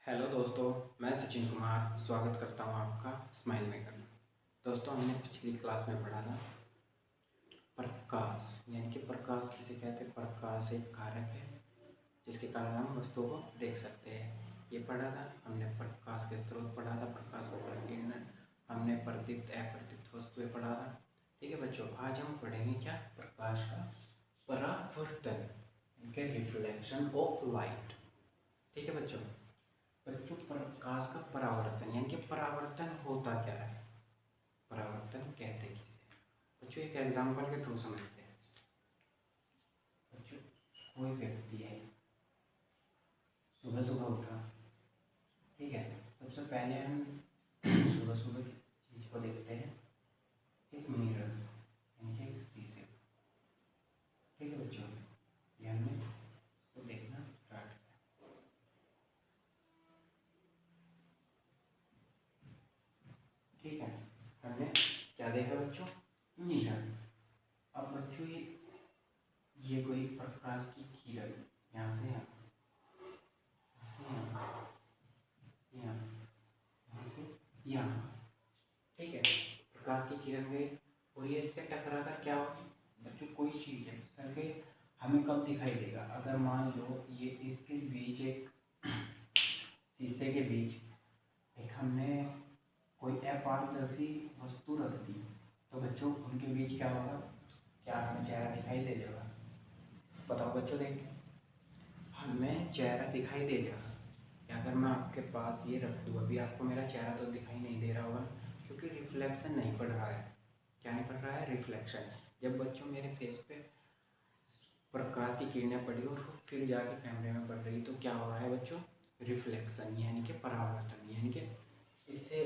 Hello दोस्तों, मैं सचिन कुमार स्वागत करता हूं आपका स्माइल मेकर में। दोस्तों, हमने पिछली क्लास में पढ़ा था प्रकाश, यानी कि प्रकाश किसे कहते हैं। प्रकाश एक कारक है जिसके कारण हम वस्तुओं को देख सकते हैं। ये पढ़ा था हमने। प्रकाश के स्रोत पढ़ा था, प्रकाश को प्रकीर्णन, हमने प्रदीप्त अप्रदीप्त वस्तुएं पढ़ा था। ठीक है बच्चों, आज हम पढ़ेंगे क्या, प्रकाश का परावर्तन, रिफ्लेक्शन ऑफ लाइट। ठीक है बच्चों, प्रकाश का परावर्तन यानी कि परावर्तन होता क्या है, परावर्तन कहते किसे। बच्चों एक एग्जांपल के थ्रू समझते हैं। बच्चों कोई व्यक्ति है, सुबह सुबह उठा, ठीक है। सबसे पहले हम सुबह सुबह किस चीज को देखते हैं, एक मिरर यानी कि एक शीशे। ठीक है बच्चों, ये हमने इसको देखना स्टार्ट किया। ठीक है, हमने क्या देखा बच्चों, मिरर। अब बच्चों ये कोई प्रकाश की किरण यहाँ से यहाँ से यहाँ, ठीक है। प्रकाश की किरण गई और ये इससे टकरा कर क्या होगी बच्चों, कोई चीज है सर गई, हमें कब दिखाई देगा, अगर मान लो ये इसके बीच एक शीशे के बीच एक हमने कोई अपारदर्शी वस्तु रख दी, तो बच्चों उनके बीच क्या होगा, क्या हमें चेहरा दिखाई दे जाएगा। बताओ बच्चों, देख हमें चेहरा दिखाई दे जाएगा। अगर मैं आपके पास ये रख दूँ, अभी आपको मेरा चेहरा तो दिखाई नहीं दे रहा होगा क्योंकि रिफ्लेक्शन नहीं पड़ रहा है। क्या नहीं पड़ रहा है, रिफ्लेक्शन। जब बच्चों मेरे फेस पे प्रकाश की किरणें पड़ी और फिर जाके कैमरे में पड़ रही, तो क्या हो रहा है बच्चों, रिफ्लेक्शन यानी कि परावर्तन। यानी कि इससे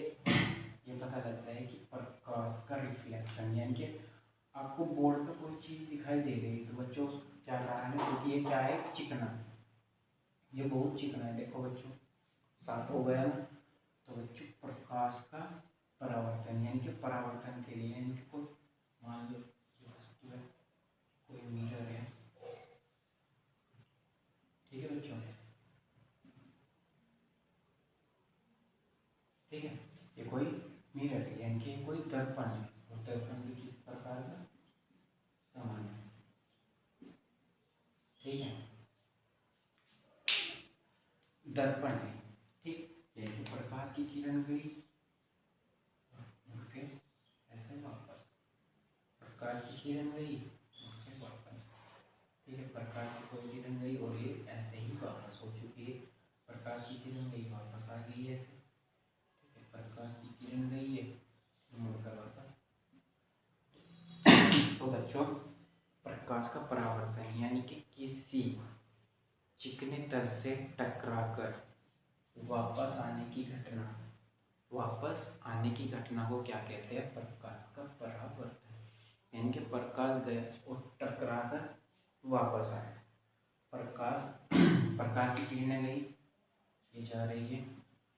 ये पता लगता है कि प्रकाश का रिफ्लेक्शन यानी कि आपको बोर्ड पर कोई चीज़ दिखाई दे रही, तो बच्चों क्या रहा है, क्योंकि ये क्या है, चिकना, ये बहुत चिकना है। देखो बच्चों साफ हो गया ना। तो बच्चों प्रकाश का परावर्तन यानी कि परावर्तन के लिए, यानी कि कोई मान लो ये वस्तु है, कोई मिरर है, ठीक है बच्चों, ठीक है। ये कोई मिरर है यानी कि कोई दर्पण है, और दर्पण भी किस प्रकार का, समान है, ठीक है, दर्पण है, ठीक। यानी कि प्रकाश की किरण गई मुड़ के ऐसे वापस, प्रकाश की किरण गई मुड़ के वापस, ठीक है। प्रकाश की कोई किरण गई और ये ऐसे ही वापस हो चुकी है। प्रकाश की किरण गई वापस आ गई है ऐसे, ठीक है। प्रकाश की किरण गई है मुड़कर वापस। तो बच्चों प्रकाश का परावर्तन यानी कि किसी चिकने तल से टकराकर वापस आने की घटना, वापस आने की घटना को क्या कहते हैं, प्रकाश का परावर्तन। यानी कि प्रकाश गया और टकरा कर वापस आया। प्रकाश की किरणें गई, ये जा रही है,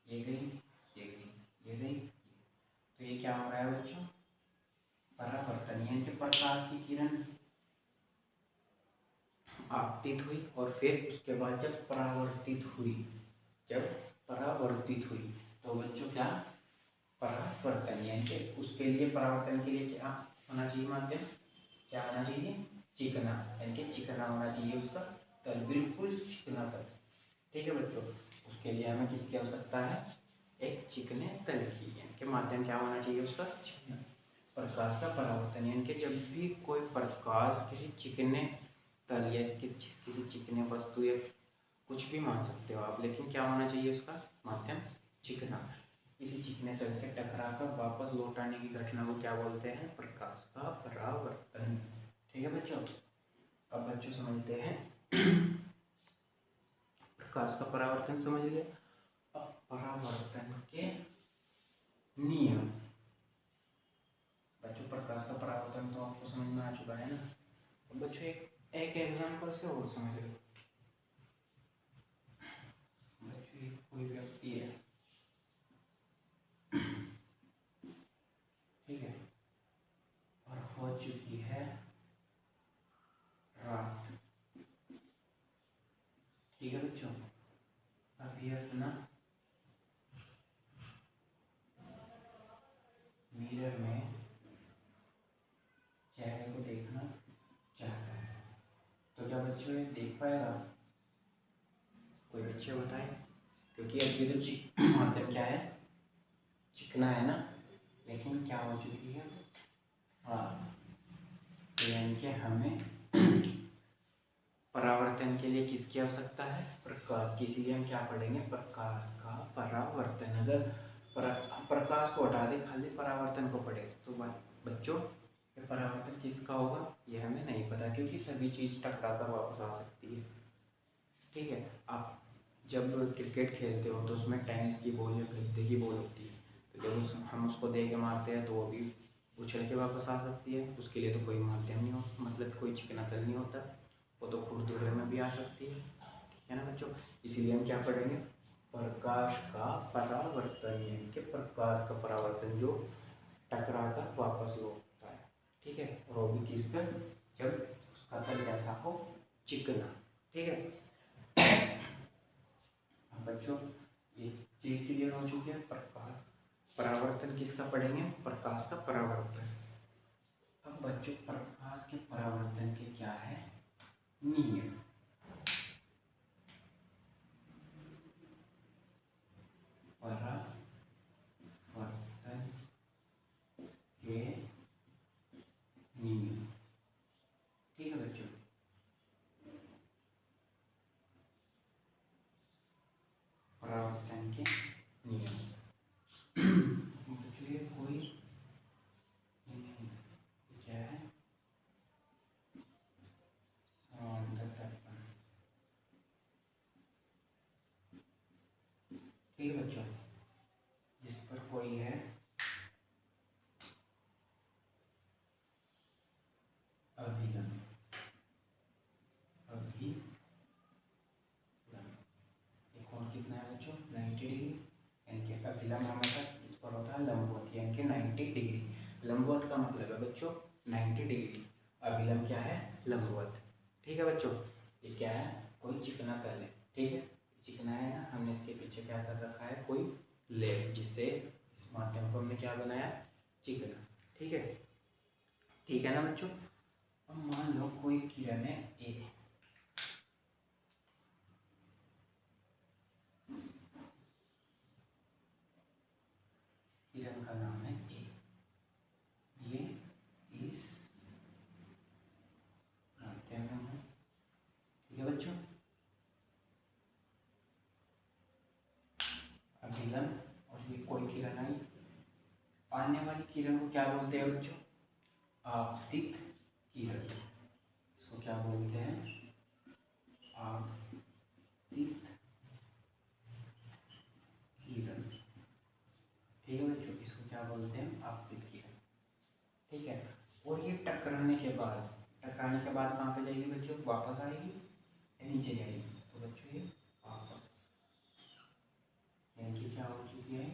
ये गई, ये गई, ये गई, तो ये क्या हो रहा है बच्चों, परावर्तन। यानी कि प्रकाश की किरण आपतित हुई और फिर उसके बाद जब परावर्तित हुई, जब परावर्तित हुई तो बच्चों क्या, परावर्तन। यानी कि उसके लिए, परावर्तन के लिए क्या होना चाहिए माध्यम, क्या होना चाहिए, चिकना, यानी कि चिकना होना चाहिए उसका तल, बिल्कुल चिकना तल, ठीक है बच्चों। उसके लिए हमें किसकी आवश्यकता है, एक चिकने तल की, यानी कि माध्यम क्या होना चाहिए उसका, चिकना। प्रकाश का परावर्तन यानी कि जब भी कोई प्रकाश किसी चिकने तल या किसी चिकने वस्तु या कुछ भी मान सकते हो आप, लेकिन क्या होना चाहिए उसका माध्यम, चिकना। किसी चिकने तल से टकराकर वापस लौट आने की घटना को क्या बोलते हैं, प्रकाश का परावर्तन, ठीक है बच्चों। अब बच्चों समझते हैं प्रकाश का परावर्तन समझ लिया। अब परावर्तन के नियम। बच्चों प्रकाश का परावर्तन तो आपको समझ में आ चुका है ना। अब बच्चों एक एग्जांपल से और समझ लो। बच्चों कोई व्यक्ति है, ठीक है, और हो चुकी है रात, ठीक है बच्चों। अब ये अपना मिरर में चेहरे को देखना चाहता है, तो क्या बच्चों ये देख पाएगा? कोई बच्चे बताए? क्योंकि अब ये तो माध्यम क्या है, चिकना है ना, लेकिन क्या हो चुकी है, हाँ, यानी कि हमें परावर्तन के लिए किसकी आवश्यकता है? प्रकाश की। इसीलिए हम क्या पढ़ेंगे? प्रकाश का परावर्तन। अगर प्रकाश को हटा दे, खाली परावर्तन को पढ़े तो बच्चों ये परावर्तन किसका होगा ये हमें नहीं पता, क्योंकि सभी चीज़ टकरा कर वापस आ सकती है। ठीक है, आप जब क्रिकेट खेलते हो तो उसमें टेनिस की बॉल या गद्दे की बॉल होती है, तो जब हम उसको दे के मारते हैं तो वो भी उछल के वापस आ सकती है। उसके लिए तो कोई माध्यम नहीं हो, मतलब कोई चिकना तल नहीं होता, वो तो खुरदुरे में भी आ सकती है। ठीक है ना बच्चों, इसीलिए हम क्या पढ़ेंगे? प्रकाश का परावर्तन, यानी कि प्रकाश का परावर्तन जो टकरा कर वापस लौटता है। ठीक है, और वो भी किस पर? जब उसका तल कैसा हो? चिकना। ठीक है, अब बच्चों ये चीज क्लियर हो चुकी है। प्रकाश परावर्तन किसका पढ़ेंगे? प्रकाश का परावर्तन। अब बच्चों प्रकाश के परावर्तन के क्या है नियम? परावर्तन के नियम। ठीक है बच्चों, परावर्तन के नियम। बच्चों ये कोई क्या है? समांतर दर्पण। ठीक है बच्चों, जिस पर कोई है अभिलंब, कोण कितना है बच्चों? 90 डिग्री। यानी कि अभिलंब हमेशा इस पर होता है लंबवत, यानी कि 90 डिग्री। लंबवत का मतलब है बच्चों 90 डिग्री, अभिलंब क्या है? लंबवत। ठीक है बच्चों, ये क्या है? कोई चिकना तल है। ठीक है, चिकना है ना, हमने इसके पीछे क्या कर रखा है? कोई लेप, जिससे इस माध्यम को हमने क्या बनाया? चिकना। ठीक है, ठीक है ना बच्चों। अब मान लो कोई किरण है ए, किरण का नाम है ए, ये इस माध्यम में है। ठीक है बच्चों, अभिलंब और ये कोई किरण आई, आने वाली किरण को क्या बोलते हैं बच्चों? आपतित किरण। इसको क्या बोलते हैं? आपतित किरण। ठीक है बच्चों, इसको क्या बोलते हैं? आपतित किरण। ठीक है, और ये टकराने के बाद कहाँ पे जाएगी बच्चों? वापस आएगी या नीचे जाएगी? तो बच्चों ये वापस, यानी कि क्या हो चुकी है?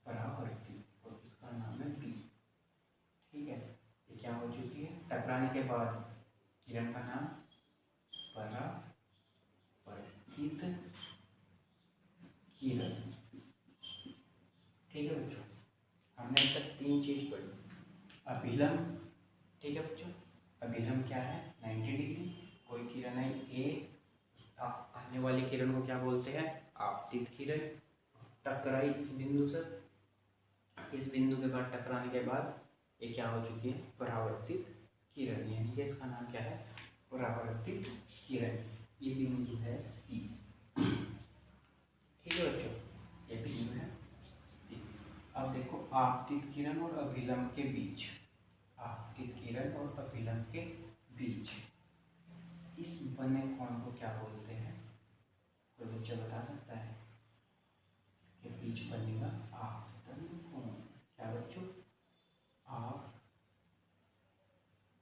परावर्तित, और इसका नाम है बी। ठीक है, ये क्या हो चुकी है? टकराने के बाद किरण का नाम परावर्तित किरण। ठीक है बच्चों, हमने अब तक 3 चीज पढ़ी। अभिलंब, ठीक है बच्चों, अभिलंब क्या है? 90 डिग्री। कोई किरण है ए, आने वाली किरण को क्या बोलते हैं? आपतित किरण। टकराई इस बिंदु से, इस बिंदु के बाद टकराने के बाद ये क्या हो चुकी है? परावर्तित किरण, यानी कि इसका नाम क्या है? परावर्तित किरण। ये बिंदु है सी। ठीक है बच्चों, ये बिंदु है सी। अब देखो आपतित किरण और अभिलंब के बीच, आपतित किरण और अभिलंब के बीच इस बने कोण को क्या बोलते हैं? कोई बच्चा बता सकता है? के बीच बनेगा आपतन कोण। क्या बच्चों?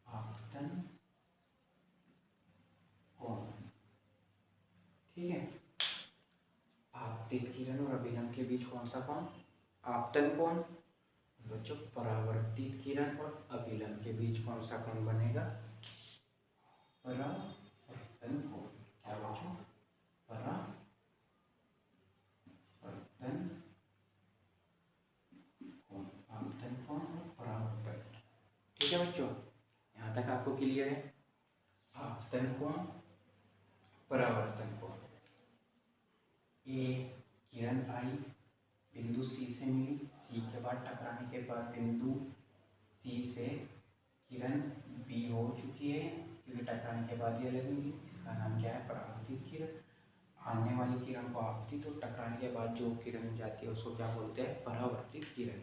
आपतन कोण। ठीक है, आपतित किरण और अभिलंब के बीच कौन सा कोण? आपतन कोण। बच्चों परावर्तित किरण और अभिलंब के बीच कौन सा कोण बनेगा? परावर्तन कोण। क्या बच्चों? परावर्तन कोण, आपतन कोण और ठीक है बच्चों, यहाँ तक आपको क्लियर है। आपतन कोण, परावर्तन कोण। ए किरण आई, बिंदु सी से मिली, सी के बाद टकराने के बाद बिंदु सी से किरण बी हो चुकी है, क्योंकि टकराने के बाद ये लगेगी। इसका नाम क्या है? परावर्तित किरण। आने वाली किरण को आपतित और टकराने के बाद जो किरण जाती है उसको क्या बोलते हैं? परावर्तित किरण।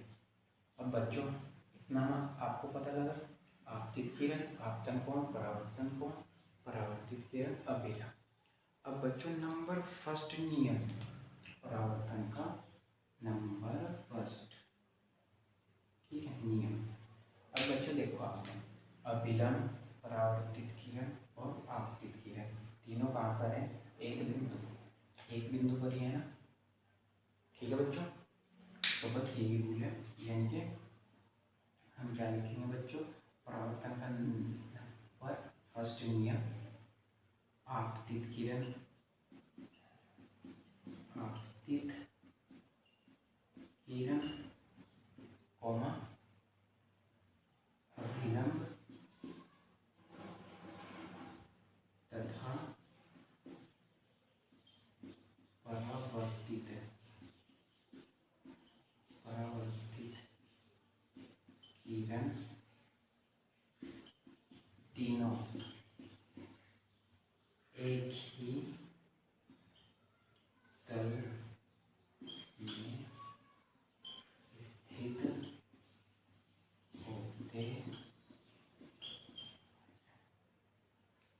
अब बच्चों इतना आपको पता लगा, आपतित किरण, आपतन कोण, परावर्तन कोण, परावर्तित किरण, अभिलंब। अब बच्चों नंबर फर्स्ट नियम परावर्तन का, नंबर फर्स्ट, ठीक है, नियम। अब बच्चों देखो आपने अभिलंब, परावर्तित किरण और आपतित किरण तीनों कहाँ पर है? एक बिंदु पर ही है ना, ठीक है बच्चों। तो बस यही रूल है, यानी कि हम क्या लिखेंगे बच्चों? परावर्तन का नंबर फर्स्ट नियम आपतित किरण, कॉमा अभिलंब तथा परावर्तित किरण तीनों एक ही तल में स्थित होते हैं।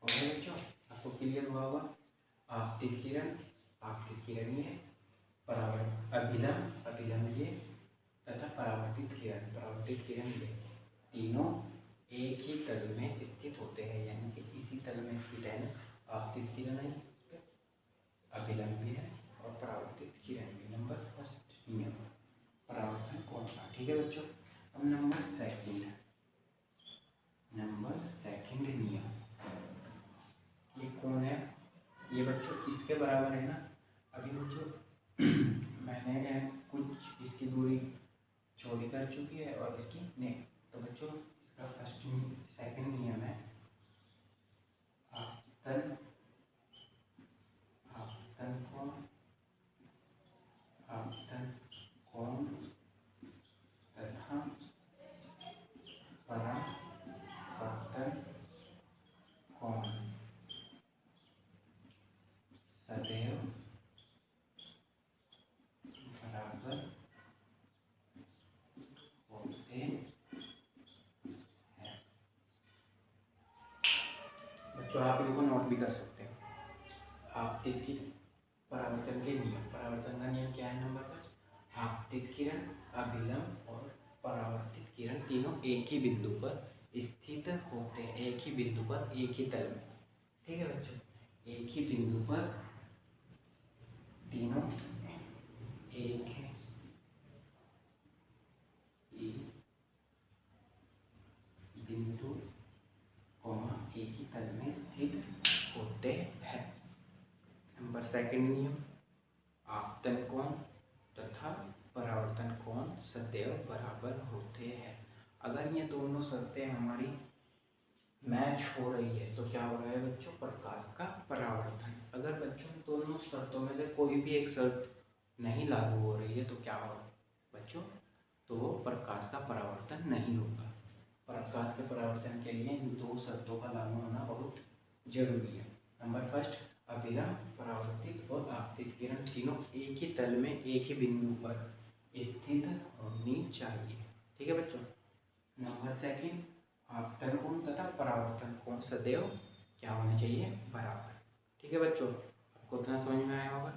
बच्चों आपको क्लियर हुआ होगा? आपतित किरण ये, अभिलंब ये तथा परावर्तित किरण ये तीनों एक ही तल में स्थित होते हैं, यानी कि इसी तल में स्थित है। आपतित किरण है, अभिलंब भी है और परावर्तित किरण भी। नंबर फर्स्ट नियम परावर्तन कोण का, ठीक है बच्चों। अब नंबर सेकंड नियम, ये कौन है? ये बच्चों इसके बराबर है ना। अभी बच्चों मैंने कुछ इसकी दूरी चौड़ी कर चुकी है और इसकी नहीं, तो बच्चों इसका सेकंड नियम है आपतन कोण तथा परावर्तन कोण सदैव बराबर होते हैं। बच्चों आप इनको नोट भी कर सकते हो। आपतित किरण, परावर्तन के नियम, परावर्तन का नियम क्या है? नंबर पर आपतित किरण, अभिलंब और परावर्तित किरण तीनों एक ही बिंदु पर स्थित होते हैं, एक ही बिंदु पर, एक ही तल में, ठीक है बच्चों। एक ही बिंदु पर तीनों एक ही बिंदु एक ही तल में स्थित होते हैं। नंबर सेकंड नियम आपतन कोण तथा परावर्तन कोण सदैव बराबर होते हैं। अगर ये दोनों शर्तें हमारी मैच हो रही है तो क्या हो रहा है बच्चों? प्रकाश का परावर्तन। अगर बच्चों दोनों शर्तों में से कोई भी एक शर्त नहीं लागू हो रही है तो क्या होगा बच्चों? तो वो प्रकाश का परावर्तन नहीं होगा। प्रकाश के परावर्तन के लिए इन दो शर्तों का लागू होना बहुत जरूरी है। नंबर फर्स्ट, अभिलंब, परावर्तित और आपतित किरण तीनों एक ही तल में एक ही बिंदु पर स्थित होनी चाहिए, ठीक है बच्चों। नंबर सेकंड, आपतन कोण तथा परावर्तन कोण सदैव क्या होना चाहिए? बराबर, ठीक है बच्चों। आपको इतना समझ में आया होगा,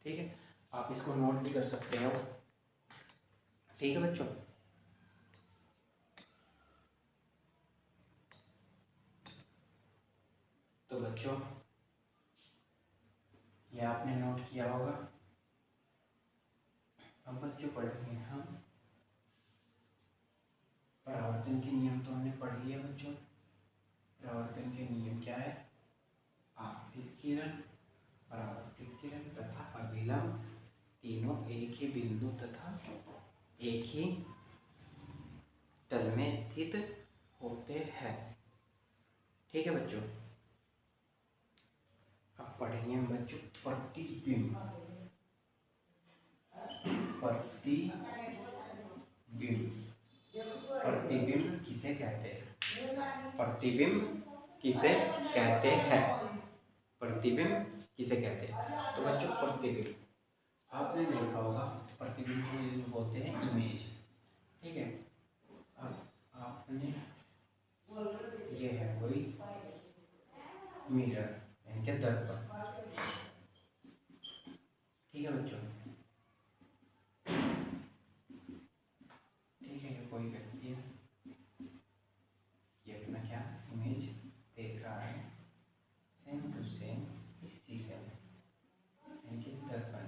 ठीक है। आप इसको नोट भी कर सकते हो, ठीक है बच्चों। तो बच्चों ये आपने नोट किया होगा। अब बच्चों पढ़ेंगे हम परावर्तन के नियम, तो हमने पढ़ लिया बच्चों। परावर्तन के नियम क्या है? आपतित किरण, परावर्तित किरण तथा अभिलंब तीनों एक ही बिंदु तथा एक ही तल में स्थित होते हैं। ठीक है बच्चों, अब पढ़ेंगे हम बच्चों प्रतिबिंब। प्रतिबिंब, प्रतिबिंब किसे कहते हैं? प्रतिबिंब किसे कहते हैं? प्रतिबिंब किसे कहते हैं? तो बच्चों प्रतिबिंब आपने देखा होगा, प्रतिबिंब को बोलते हैं इमेज। ठीक है, अब आपने ये है कोई मिरर यानी कि दर्पण। ठीक है बच्चों, ठीक है, ये कोई व्यक्ति है, ये अपना क्या इमेज देख रहा है, सेम टू सेम इस शीशे में यानी कि दर्पण।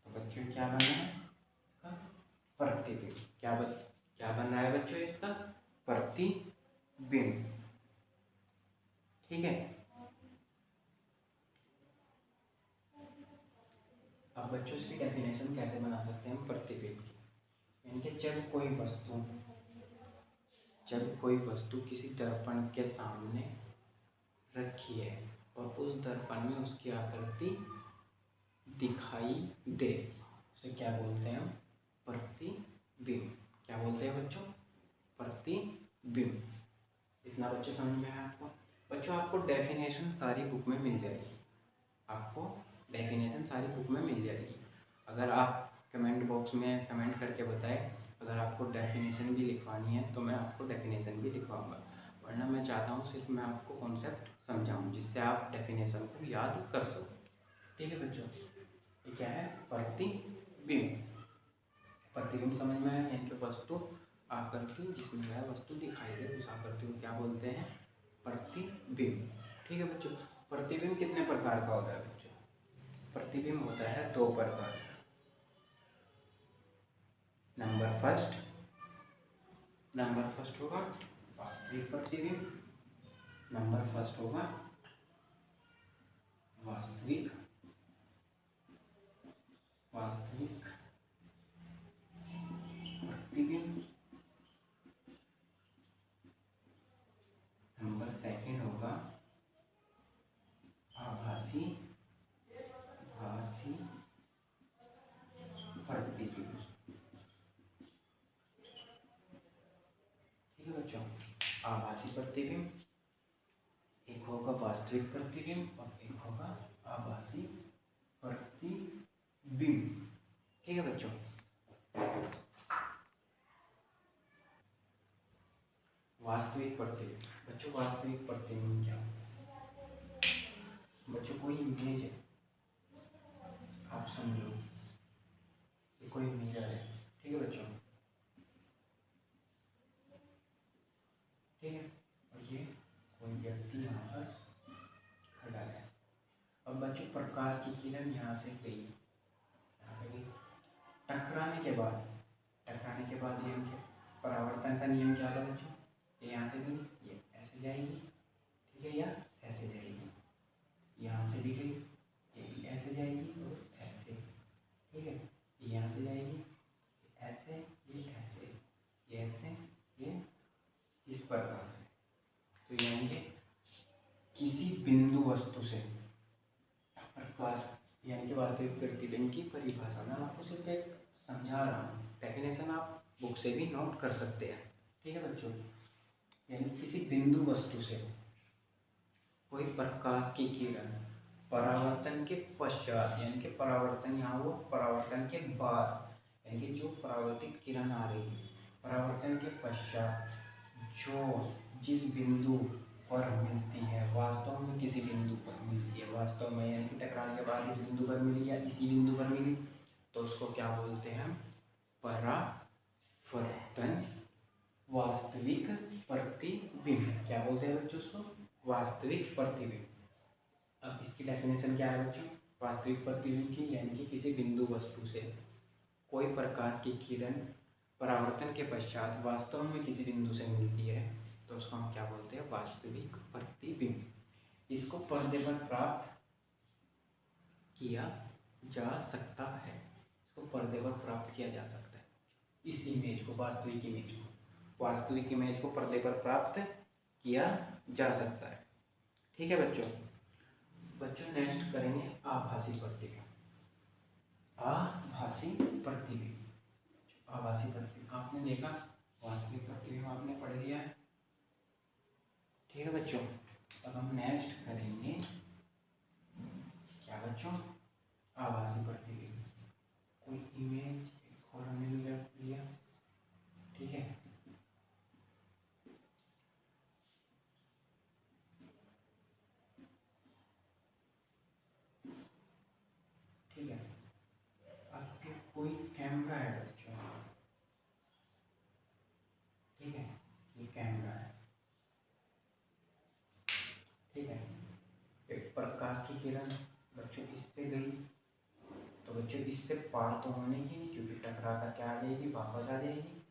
तो बच्चों क्या बनना है इसका? प्रतिबिंब। क्या बन रहा है बच्चों इसका? प्रतिबिंब। ठीक है, अब बच्चों इसकी डेफिनेशन कैसे बना सकते हैं हम प्रतिबिंब की? यानी कि जब कोई वस्तु किसी दर्पण के सामने रखी है और उस दर्पण में उसकी आकृति दिखाई दे, उसे क्या बोलते हैं हम? प्रतिबिंब। क्या बोलते हैं बच्चों? प्रतिबिंब। इतना बच्चों समझ में आया आपको? बच्चों आपको डेफिनेशन सारी बुक में मिल जाएगी, आपको डेफिनेशन सारी बुक में मिल जाएगी। अगर आप कमेंट बॉक्स में कमेंट करके बताएं, अगर आपको डेफिनेशन भी लिखवानी है तो मैं आपको डेफिनेशन भी लिखवाऊंगा, वरना मैं चाहता हूँ सिर्फ मैं आपको कॉन्सेप्ट समझाऊँ जिससे आप डेफिनेशन को याद कर सको। ठीक है बच्चों, ये क्या है? प्रतिबिंब। प्रतिबिंब समझ में आया, यानी कि वस्तु आकृति जिसमें वह वस्तु दिखाई दे, उस आकृति को क्या बोलते हैं? प्रतिबिंब। ठीक है बच्चों, प्रतिबिंब कितने प्रकार का होता है बच्चों? प्रतिबिंब होता है दो प्रकार का। नंबर फर्स्ट होगा वास्तविक प्रतिबिंब। नंबर फर्स्ट होगा वास्तविक प्रतिबिंब। नंबर सेकंड होगा आभासी प्रतिबिंब। ठीक है बच्चों, आभासी प्रतिबिंब, एक होगा वास्तविक प्रतिबिंब और एक होगा आभासी प्रतिबिंब। ठीक है बच्चों, वास्तविक प्रतिबिंब। बच्चों वास्तविक प्रतिबिंब क्या होता है? बच्चों कोई इमेज है, आप समझो ये कोई मिरर है। ठीक है बच्चों, ठीक है, और ये कोई व्यक्ति यहाँ पर खड़ा है। अब बच्चों प्रकाश की किरण यहाँ से गई, यहाँ पे गई, टकराने के बाद ये परावर्तन का नियम क्या है बच्चों? ये यहाँ से गई, ये ऐसे जाएगी, ठीक है, या ऐसे जाएगी, यहाँ से भी गई, ये भी ऐसे जाएगी और ऐसे, ठीक है, ये यहाँ से जाएगी ऐसे, ये ऐसे, ये ऐसे, ये इस प्रकार से। तो यानी कि किसी बिंदु वस्तु से प्रकाश यानी कि वास्तविक प्रतिबिंब की परिभाषा मैं आपको सिर्फ एक समझा रहा हूँ, डेफिनेशन आप बुक से भी नोट कर सकते हैं। ठीक है बच्चों, यानी किसी बिंदु वस्तु से कोई प्रकाश की किरण परावर्तन के पश्चात, यानी कि परावर्तन यहाँ वो परावर्तन के बाद, यानी कि जो परावर्तित किरण आ रही है परावर्तन के पश्चात जो जिस बिंदु पर मिलती है, वास्तव में किसी बिंदु पर मिलती है, वास्तव में यानी कि टकराने के बाद इस बिंदु पर मिली या इसी बिंदु पर मिली, तो उसको क्या बोलते हैं हम? परावर्तन वास्तविक प्रतिबिंब। क्या बोलते हैं बच्चों उसको? वास्तविक प्रतिबिंब। अब इसकी डेफिनेशन क्या है बच्चों वास्तविक प्रतिबिंब की? यानी कि किसी बिंदु वस्तु से कोई प्रकाश की किरण परावर्तन के पश्चात वास्तव में किसी बिंदु से मिलती है तो उसको हम क्या बोलते हैं? वास्तविक प्रतिबिंब। इसको पर्दे पर प्राप्त किया जा सकता है, इसको पर्दे पर प्राप्त किया जा सकता है, इस इमेज को, वास्तविक इमेज को। वास्तविक इमेज को पर्दे पर प्राप्त किया जा सकता है। ठीक है बच्चों नेक्स्ट करेंगे आभासी प्रतिबिंब। आभासी प्रतिबिंब, आभासी प्रतिबिंब आपने देखा, वास्तविक प्रतिबिंब आपने पढ़ लिया है। ठीक है बच्चों, अब हम नेक्स्ट करेंगे क्या बच्चों, आभासी प्रतिबिंब। कोई इमेज और हमने लिया, ठीक है। ठीक है, आपके कोई कैमरा है बच्चों, ठीक है, ये कैमरा है, ठीक है। एक प्रकाश की किरण बच्चों इससे गई, तो बच्चों इससे पार तो होने की नहीं, क्योंकि टकरा कर क्या आ जाएगी, वापस आ जाएगी।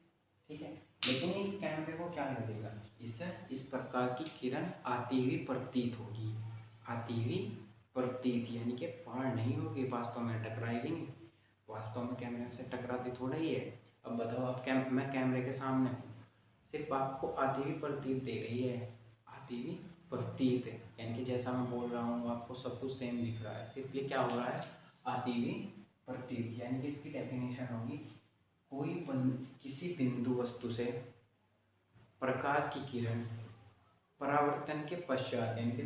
ठीक है, लेकिन इस कैमरे को क्या लगेगा, इससे इस प्रकाश की किरण आती हुई प्रतीत होगी, आती हुई प्रतीत, यानी कि पार नहीं होगी, वास्तव में टकराएगी नहीं। वास्तव में कैमरे से टकराती थोड़ा ही है। अब बताओ, आप मैं कैमरे के सामने हूँ, सिर्फ आपको आती हुई प्रतीत दे रही है, आती हुई प्रतीत है, यानी कि जैसा मैं बोल रहा हूँ आपको सब कुछ सेम दिख रहा है, सिर्फ ये क्या हो रहा है, आती हुई प्रतीत। यानी कि इसकी डेफिनेशन होगी, कोई किसी बिंदु वस्तु से प्रकाश की किरण परावर्तन के पश्चात, यानी कि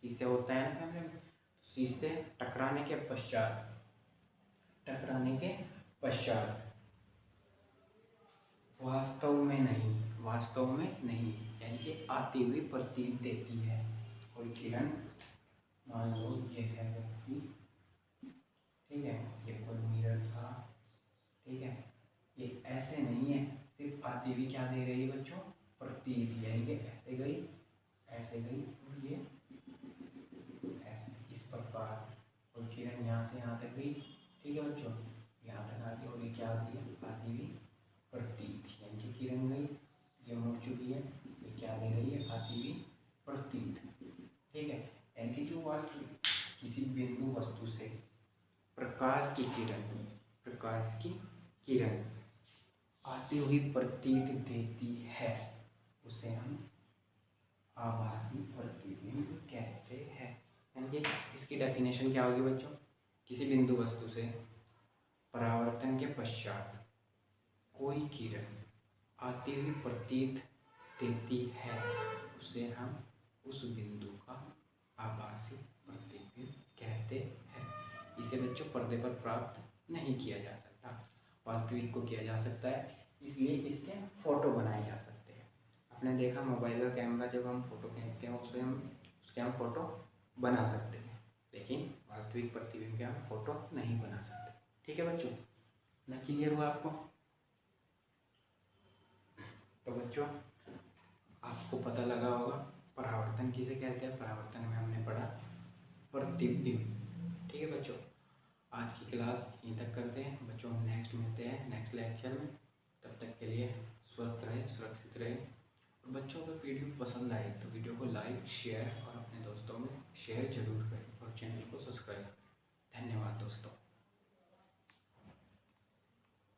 शीशे होता है ना कैमरे में, शीशे टकराने के पश्चात वास्तव में नहीं, यानी कि आती हुई प्रतीत देती है। कोई किरण मान लो ये है व्यक्ति, ठीक है, ये कोई मिरर था, ठीक है, ये ऐसे नहीं है, सिर्फ आती हुई क्या दे रही है बच्चों, प्रतीत, यानी कि ऐसे गई और ये ऐसे, इस प्रकार कोई किरण यहाँ से यहाँ तक गई, ठीक है बच्चों, यहाँ तक आ गई, और ये क्या आती है, आती हुई प्रतीत, यानी कि किरण गई, ये मुड़ चुकी है, ये क्या दे रही है, आती हुई प्रतीत। ठीक है, यानी कि जो वास्तविक किसी बिंदु वस्तु से प्रकाश की किरण आती हुई प्रतीत देती है, उसे हम आभासी प्रतिबिंब कहते हैं। यानी कि इसकी डेफिनेशन क्या होगी बच्चों, किसी बिंदु वस्तु से परावर्तन के पश्चात कोई किरण आती हुई प्रतीत देती है, उसे हम उस बिंदु का आभासी प्रतिबिंब कहते हैं। इसे बच्चों पर्दे पर प्राप्त नहीं किया जा सकता, वास्तविक को किया जा सकता है, इसलिए इसके फोटो बनाए जा सकते हैं। आपने देखा मोबाइल का कैमरा, जब हम फोटो खींचते हैं उसके हम फोटो बना सकते हैं, लेकिन वास्तविक प्रतिबिंब के हम फोटो नहीं बना सकते। ठीक है बच्चों, ना क्लियर हुआ आपको? तो बच्चों आपको पता लगा होगा परावर्तन किसे कहते हैं, परावर्तन में हमने पढ़ा प्रतिबिंब। ठीक है बच्चों, आज की क्लास यहीं तक करते हैं बच्चों, नेक्स्ट मिलते हैं नेक्स्ट लेक्चर में। तब तक के लिए स्वस्थ रहे, सुरक्षित रहे। और बच्चों अगर वीडियो पसंद आए तो वीडियो को लाइक, शेयर और अपने दोस्तों में शेयर जरूर करें, और चैनल को सब्सक्राइब करें। धन्यवाद दोस्तों।